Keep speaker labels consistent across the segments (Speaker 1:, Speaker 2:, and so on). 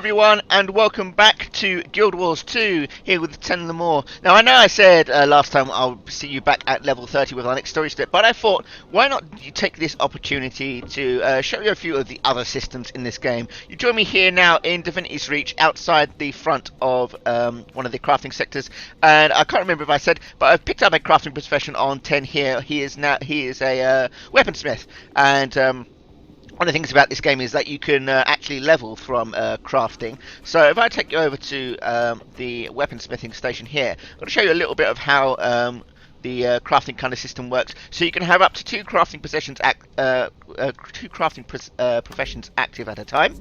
Speaker 1: everyone, and welcome back to Guild Wars 2, here with 10 and more. Now, I know I said last time I'll see you back at level 30 with our next story step, but I thought, why not you take this opportunity to show you a few of the other systems in this game. You join me here now in Divinity's Reach, outside the front of one of the crafting sectors, and I can't remember if I said, but I've picked up a crafting profession on 10 here. He is a weaponsmith, and one of the things about this game is that you can actually level from crafting. So if I take you over to the weaponsmithing station here, I'm going to show you a little bit of how the crafting kind of system works. So you can have up to two crafting professions active at a time.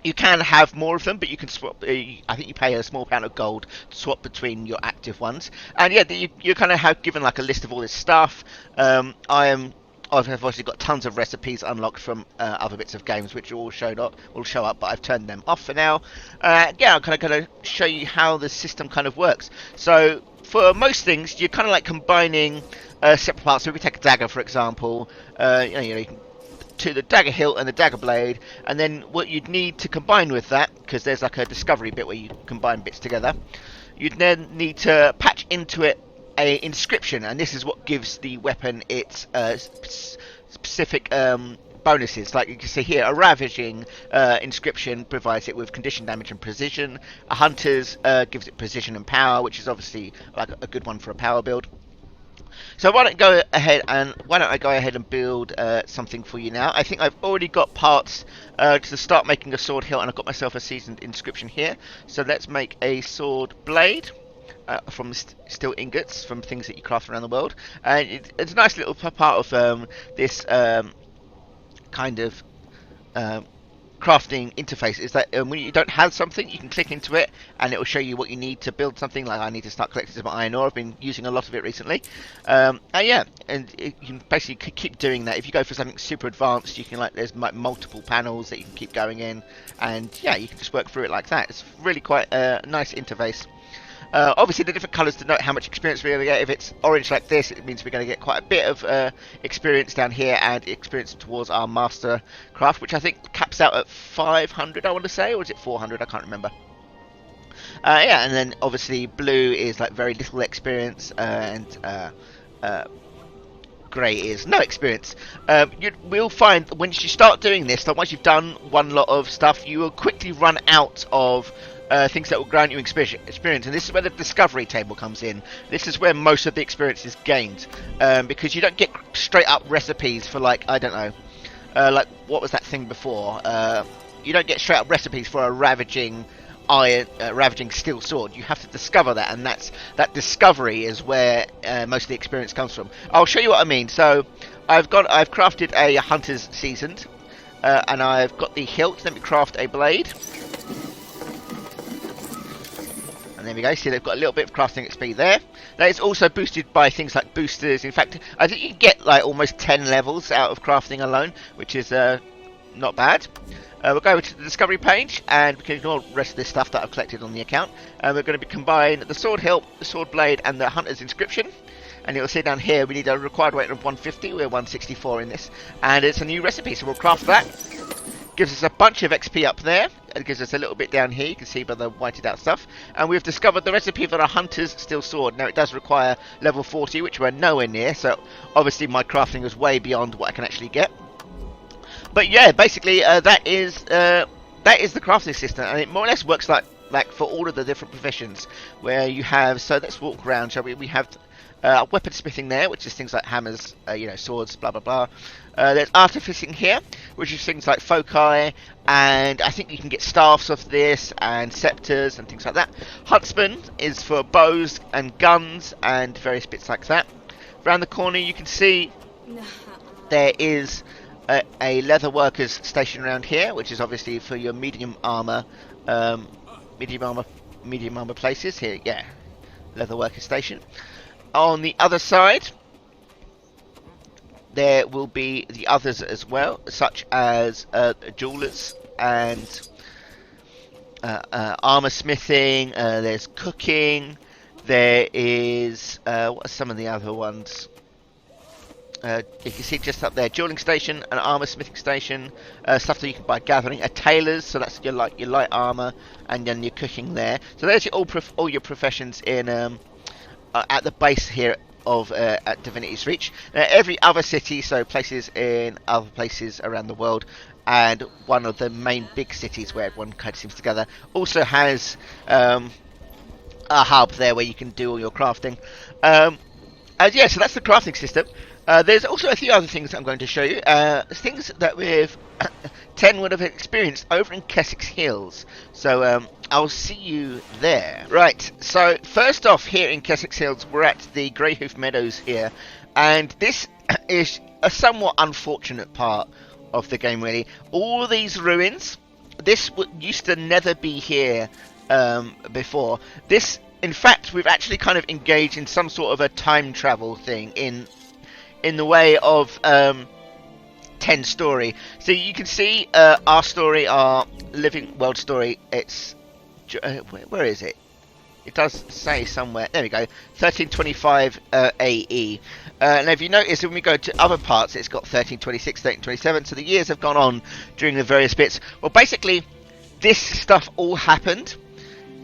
Speaker 1: You can have more of them, but you can swap. I think you pay a small amount of gold to swap between your active ones. And yeah, you kind of have given like a list of all this stuff. I've obviously got tons of recipes unlocked from other bits of games, which will show up, but I've turned them off for now. Yeah, I'm kind of going to show you how the system kind of works. So for most things, you're kind of like combining separate parts. So if we take a dagger, for example, you can to the dagger hilt and the dagger blade, and then what you'd need to combine with that, because there's like a discovery bit where you combine bits together, you'd then need to patch into it a inscription, and this is what gives the weapon its specific bonuses. Like you can see here, a ravaging inscription provides it with condition damage and precision. A hunter's gives it precision and power, which is obviously like a good one for a power build. So why don't I go ahead and build something for you now. I think I've already got parts to start making a sword hilt, and I've got myself a seasoned inscription here. So let's make a sword blade. From steel ingots from things that you craft around the world, and it's a nice little part of this kind of crafting interface is that when you don't have something, you can click into it and it will show you what you need to build something. Like I need to start collecting some iron ore. I've been using a lot of it recently, and yeah, and you can basically keep doing that. If you go for something super advanced, you can there's multiple panels that you can keep going in, and yeah, you can just work through it like that. It's really quite a nice interface. Obviously the different colours denote how much experience we're going to get. If it's orange like this, it means we're going to get quite a bit of experience down here, and experience towards our master craft, which I think caps out at 500, I want to say, or is it 400? I can't remember. Yeah, and then obviously blue is like very little experience, and grey is no experience. We'll find once you start doing this, that once you've done one lot of stuff, you will quickly run out of things that will grant you experience, and this is where the discovery table comes in. This is where most of the experience is gained, because you don't get straight up recipes for I don't know, like what was that thing before? You don't get straight up recipes for a ravaging steel sword. You have to discover that, and that discovery is where most of the experience comes from. I'll show you what I mean. So I've crafted a hunter's seasoned, and I've got the hilt. Let me craft a blade. And there we go. See, they've got a little bit of crafting XP there. That is also boosted by things like boosters. In fact, I think you can get almost 10 levels out of crafting alone, which is not bad. We'll go over to the discovery page, and we can ignore the rest of this stuff that I've collected on the account. And we're going to combine the sword hilt, the sword blade, and the hunter's inscription. And you'll see down here we need a required weight of 150. We're 164 in this, and it's a new recipe, so we'll craft that. Gives us a bunch of XP up there. It gives us a little bit down here. You can see by the whited out stuff. And we've discovered the recipe for a hunter's steel sword. Now it does require level 40, which we're nowhere near. So obviously my crafting is way beyond what I can actually get. But yeah, basically that is the crafting system, and it more or less works like for all of the different professions where you have. So let's walk around, shall we? We have weaponsmithing there, which is things like hammers, swords, blah blah blah. There's artificing here, which is things like foci, and I think you can get staffs of this, and scepters and things like that. Huntsman is for bows and guns and various bits like that. Around the corner you can see there is a leather workers station around here, which is obviously for your medium armor places here. Yeah, leather workers station. On the other side, there will be the others as well, such as jewelers and armor smithing. There's cooking. There is what are some of the other ones? you can see just up there, dueling station, an armor smithing station, stuff that you can buy gathering, a tailor's, so that's your light armor, and then your cooking there. So there's your all your professions in at the base here of at Divinity's Reach. Every other city, so places in other places around the world, and one of the main big cities where everyone kind of seems together, also has a hub there where you can do all your crafting. And yeah, so that's the crafting system. There's also a few other things I'm going to show you. Things that with 10 would have experienced over in Kessex Hills. So I'll see you there. Right, so first off here in Kessex Hills, we're at the Greyhoof Meadows here. And this is a somewhat unfortunate part of the game, really. All these ruins, this used to never be here before. This, in fact, we've actually kind of engaged in some sort of a time travel thing in the way of 10 story. So you can see our story, our living world story. It's where is it? It does say somewhere. There we go. 1325 AE. Now, if you notice, when we go to other parts, it's got 1326, 1327. So the years have gone on during the various bits. Well, basically, this stuff all happened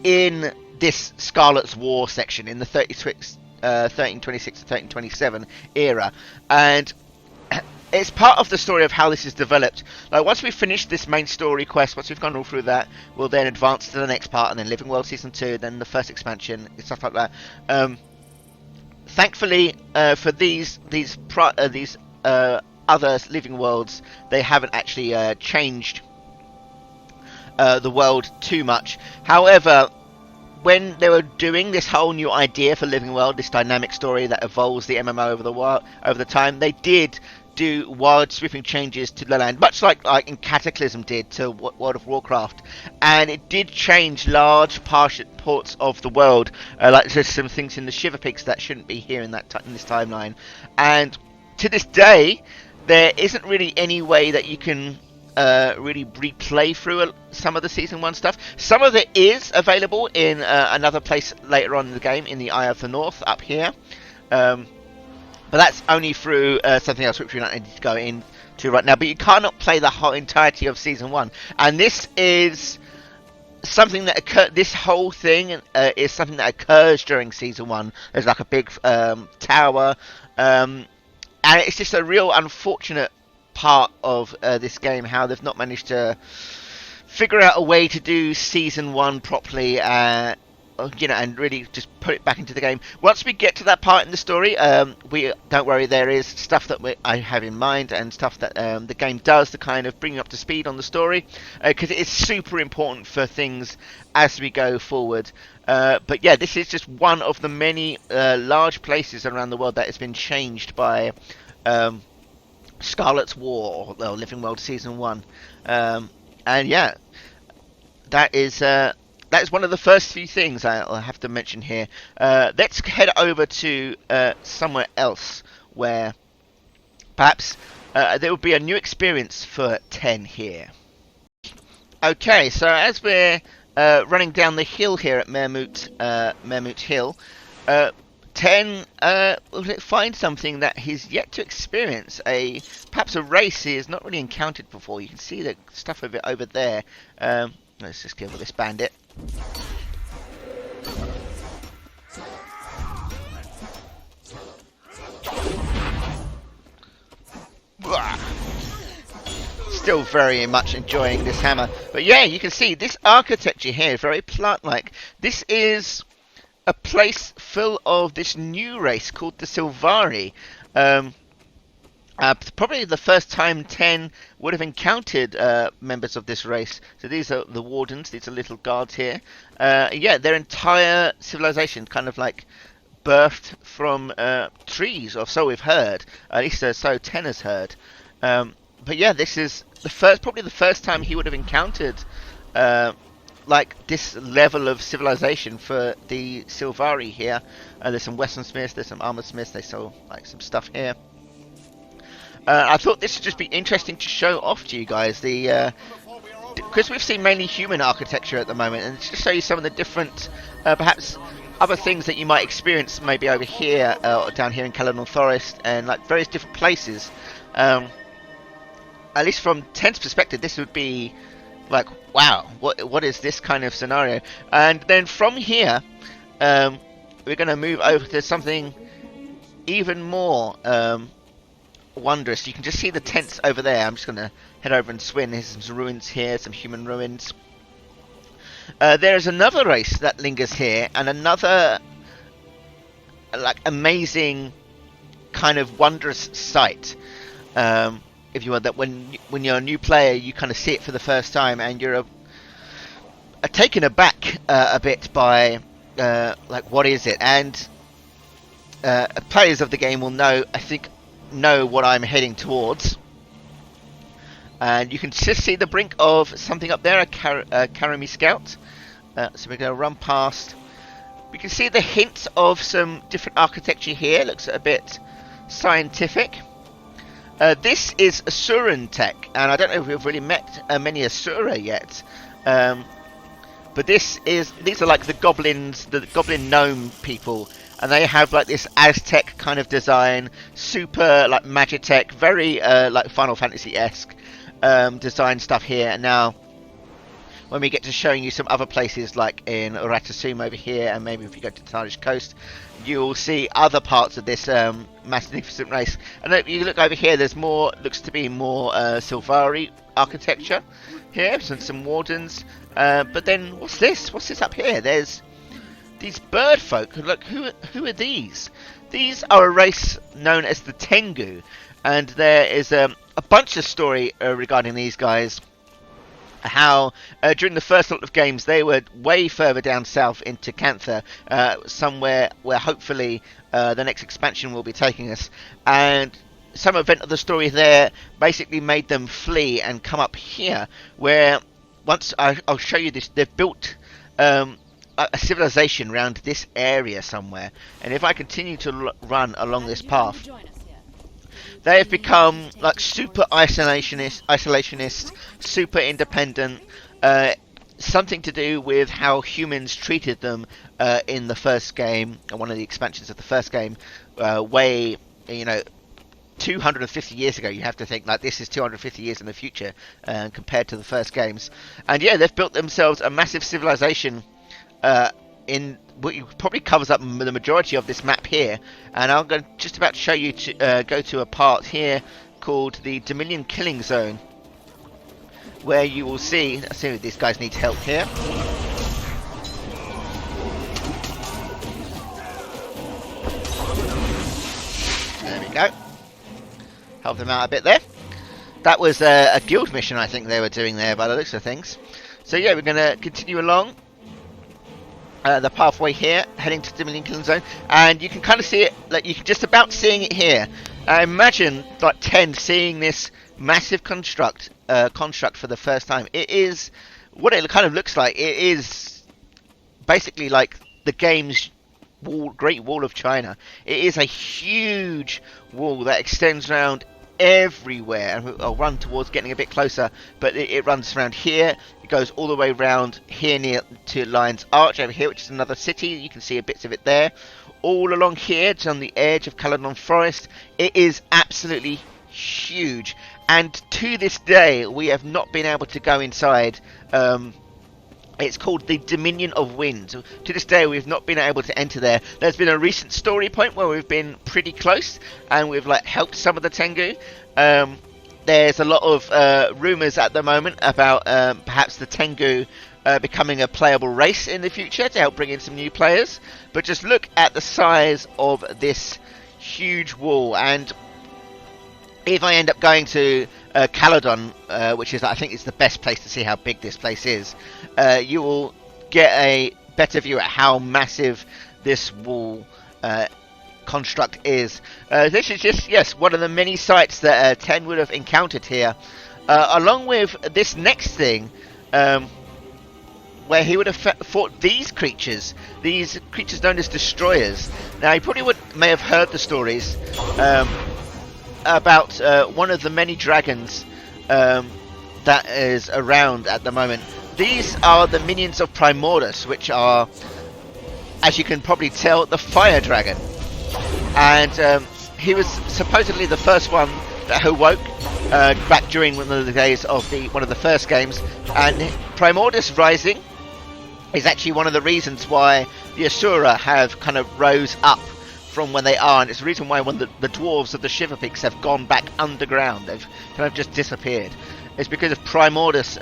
Speaker 1: in this Scarlet's War section in the 1326 to 1327 era, and it's part of the story of how this is developed. Like, once we've finished this main story quest, once we've gone all through that, we'll then advance to the next part, and then Living World Season 2, then the first expansion, and stuff like that. Thankfully, for these other Living Worlds, they haven't actually changed the world too much. However, when they were doing this whole new idea for Living World, this dynamic story that evolves the MMO over the time, they did do wild sweeping changes to the land, much like in Cataclysm did to World of Warcraft, and it did change large parts of the world, like there's some things in the Shiver Peaks that shouldn't be here in this timeline, and to this day there isn't really any way that you can really replay through some of the Season 1 stuff. Some of it is available in another place later on in the game, in the Eye of the North, up here. But that's only through something else, which we're not need to go into right now. But you cannot play the whole entirety of Season 1. And this is something that occurred. This whole thing is something that occurs during Season 1. There's like a big tower. And it's just a real unfortunate part of this game, how they've not managed to figure out a way to do Season 1 properly, and really just put it back into the game. Once we get to that part in the story, don't worry, there is stuff that I have in mind, and stuff that the game does to kind of bring you up to speed on the story, because it is super important for things as we go forward. But yeah, this is just one of the many large places around the world that has been changed by Scarlet's War, or Living World Season 1. And yeah, that is one of the first few things I'll have to mention here. Let's head over to somewhere else where perhaps there will be a new experience for 10 here. Okay, so as we're running down the hill here at Mermoot Hill, 10 will find something that he's yet to experience, perhaps a race he has not really encountered before. You can see the stuff of it over there. Let's just kill this bandit. Still very much enjoying this hammer. But yeah, you can see this architecture here is very plant-like. This is a place full of this new race called the Sylvari. Probably the first time 10 would have encountered members of this race. So these are the Wardens, these are little guards here. Yeah, their entire civilization kind of like birthed from trees, or so we've heard. At least so 10 has heard. But yeah, this is probably the first time he would have encountered like this level of civilization for the Sylvari here. There's some weaponsmiths, there's some armorsmiths, they sell like some stuff here. I thought this would just be interesting to show off to you guys, because we've seen mainly human architecture at the moment, and just show you some of the different perhaps other things that you might experience maybe over here or down here in Caledon Forest and like various different places. At least from Ten's perspective, this would be like, wow, what is this kind of scenario? And then from here, we're going to move over to something even more wondrous. You can just see the tents over there. I'm just going to head over and swim. There's some ruins here, some human ruins. There's another race that lingers here, and another like amazing kind of wondrous sight. If you want, that when you're a new player, you kind of see it for the first time, and you're taken aback a bit by like, what is it? And players of the game will know what I'm heading towards. And you can just see the brink of something up there, a Karami Scout. So we're going to run past. We can see the hint of some different architecture here. Looks a bit scientific. This is Asuran tech, and I don't know if we've really met many Asura yet. But these are like the goblins, the goblin gnome people, and they have like this Aztec kind of design, super like Magitech, very like Final Fantasy-esque design stuff here. And now, when we get to showing you some other places like in Ratasum over here, and maybe if you go to the Talish Coast, you will see other parts of this magnificent race. And if you look over here, there's more, looks to be more Silvari architecture here, some wardens. But then, what's this? What's this up here? There's these bird folk. Look, who are these? These are a race known as the Tengu, and there is a bunch of story regarding these guys. How during the first lot of games they were way further down south into Cantha, somewhere where hopefully the next expansion will be taking us, and some event of the story there basically made them flee and come up here, where once I'll show you this, they've built a civilization around this area somewhere, and if I continue to run along this path, they have become like super isolationist, super independent. Something to do with how humans treated them in the first game, one of the expansions of the first game, way 250 years ago. You have to think like this is 250 years in the future compared to the first games. And yeah, they've built themselves a massive civilization in what probably covers up the majority of this map here, and I'm going to just about to show you to go to a part here called the Dominion Killing Zone, where you will see, let's see if these guys need help here. There we go. Help them out a bit there. That was a guild mission I think they were doing there by the looks of things. So yeah, we're going to continue along the pathway here, heading to the Dominion Killing Zone, and you can kind of see it, like you can just about seeing it here. Imagine like 10 seeing this massive construct for the first time. It is what it kind of looks like. It is basically like the game's Great Wall of China. It is a huge wall that extends around everywhere, and I'll run towards getting a bit closer, but it runs around here. It goes all the way around here near to Lion's Arch over here, which is another city. You can see bits of it there. All along here, it's on the edge of Caledon Forest. It is absolutely huge, and to this day we have not been able to go inside. It's called the Dominion of Wind. To this day we've not been able to enter there. There's been a recent story point where we've been pretty close, and we've like helped some of the Tengu. There's a lot of rumours at the moment about perhaps the Tengu becoming a playable race in the future to help bring in some new players. But just look at the size of this huge wall, and if I end up going to Caledon, which is, I think, it's the best place to see how big this place is, you will get a better view at how massive this wall construct is. This is just, yes, one of the many sites that Ten would have encountered here, along with this next thing, where he would have fought these creatures known as destroyers. Now, you probably may have heard the stories about one of the many dragons that is around at the moment. These are the minions of Primordus, which are as you can probably tell, the fire dragon. And he was supposedly the first one that awoke back during one of the days of one of the first games. And Primordus Rising is actually one of the reasons why the Asura have kind of rose up from where they are, and it's the reason why when the dwarves of the Shiver Peaks have gone back underground, they've kind of just disappeared. It's because of Primordus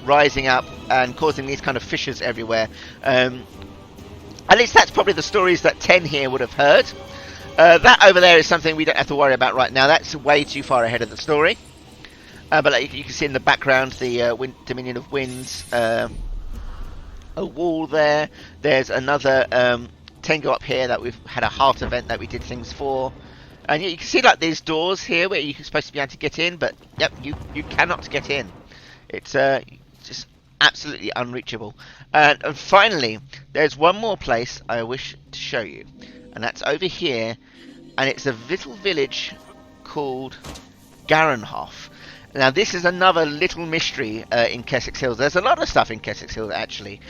Speaker 1: rising up and causing these kind of fissures everywhere. At least that's probably the stories that Ten here would have heard. That over there is something we don't have to worry about right now. That's way too far ahead of the story. But like you can see in the background, the Dominion of Winds, a wall there. There's another Tengu up here that we've had a heart event that we did things for. And you can see like these doors here where you're supposed to be able to get in, but yep, you cannot get in. It's just absolutely unreachable. And finally, there's one more place I wish to show you, and that's over here, and it's a little village called Garenhof. Now this is another little mystery in Kessex Hills. There's a lot of stuff in Kessex Hills actually.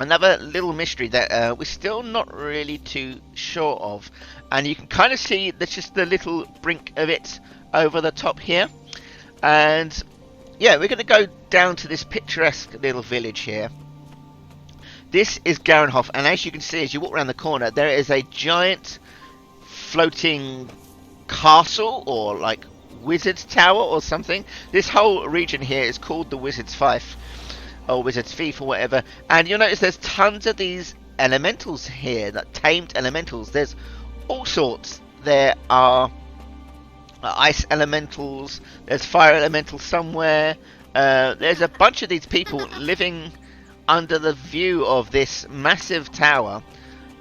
Speaker 1: Another little mystery that we're still not really too sure of, and you can kind of see there's just the little brink of it over the top here. And yeah, we're going to go down to this picturesque little village here. This is Garenhof, and as you can see as you walk around the corner, there is a giant floating castle, or like wizard's tower or something. This whole region here is called the Wizard's Fife, or Wizard's Fief, or whatever. And you'll notice there's tons of these elementals here, that tamed elementals. There's all sorts. There are ice elementals, there's fire elementals somewhere. There's a bunch of these people living under the view of this massive tower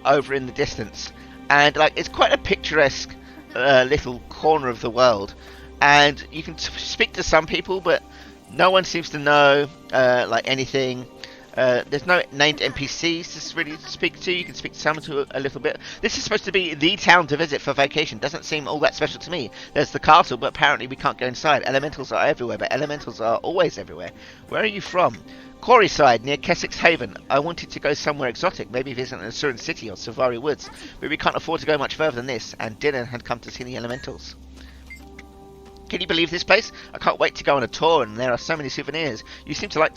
Speaker 1: over in the distance. And like, it's quite a picturesque little corner of the world. And you can speak to some people, but no one seems to know like anything. There's no named NPCs to really speak to. You can speak to someone to a little bit. This is supposed to be the town to visit for vacation. Doesn't seem all that special to me. There's the castle, but apparently we can't go inside. Elementals are everywhere, but elementals are always everywhere. Where are you from? Quarryside, near Kessex Haven. I wanted to go somewhere exotic, maybe visit an Asuran city or Savari Woods, but we can't afford to go much further than this, and Dylan had come to see the elementals. Can you believe this place? I can't wait to go on a tour, and there are so many souvenirs. You seem like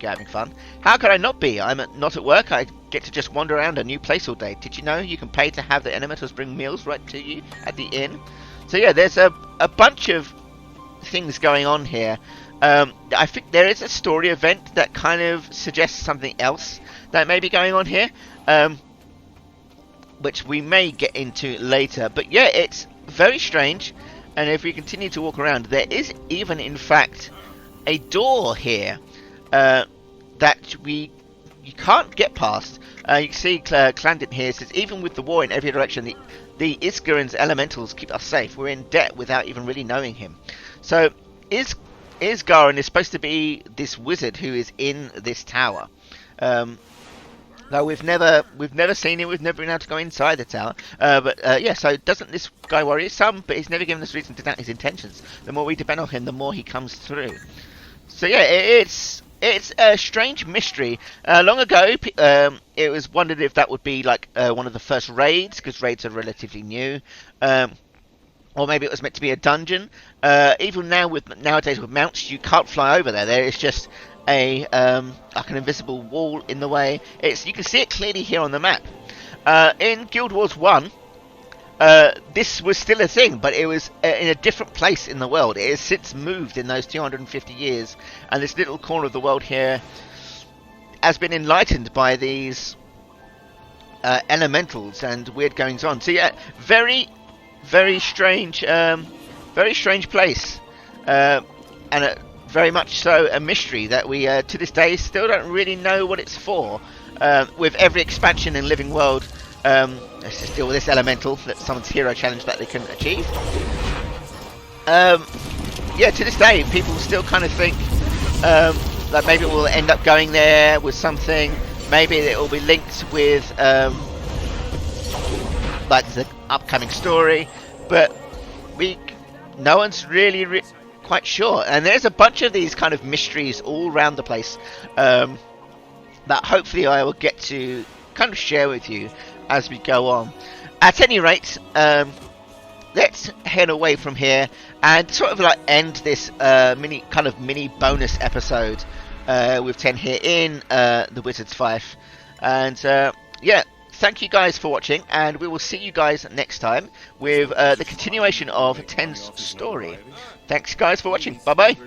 Speaker 1: you're having fun. How could I not be? I'm not at work. I get to just wander around a new place all day. Did you know you can pay to have the elementals bring meals right to you at the inn? So yeah, there's a bunch of things going on here. I think there is a story event that kind of suggests something else that may be going on here, which we may get into later. But yeah, it's very strange. And if we continue to walk around, there is even, in fact, a door here that you can't get past. You can see Clandon here says, even with the war in every direction, the Isgarin's elementals keep us safe. We're in debt without even really knowing him. So Isgarin is supposed to be this wizard who is in this tower. No, we've never seen him. We've never been able to go inside the tower. But yeah, so doesn't this guy worry us some? But he's never given us reason to doubt his intentions. The more we depend on him, the more he comes through. So yeah, it's a strange mystery. Long ago, it was wondered if that would be like one of the first raids, because raids are relatively new. Or maybe it was meant to be a dungeon. Even now, nowadays with mounts, you can't fly over there. There is just like an invisible wall in the way. You can see it clearly here on the map. In Guild Wars 1, this was still a thing, but it was in a different place in the world. It has since moved in those 250 years, and this little corner of the world here has been enlightened by these elementals and weird goings on. So yeah, very, very strange place, and very much so a mystery that we to this day still don't really know what it's for. With every expansion in Living World, let's just deal with this elemental, that's someone's hero challenge that they can achieve. Yeah, to this day people still kind of think that maybe we'll end up going there with something. Maybe it will be linked with like the upcoming story, but no one's really quite sure. And there's a bunch of these kind of mysteries all around the place. that hopefully I will get to kind of share with you as we go on. At any rate, let's head away from here and sort of like end this mini bonus episode with Ten here in the Wizard's Fife. And yeah, thank you guys for watching, and we will see you guys next time with the continuation of Ten's story. Thanks guys for watching. Bye bye.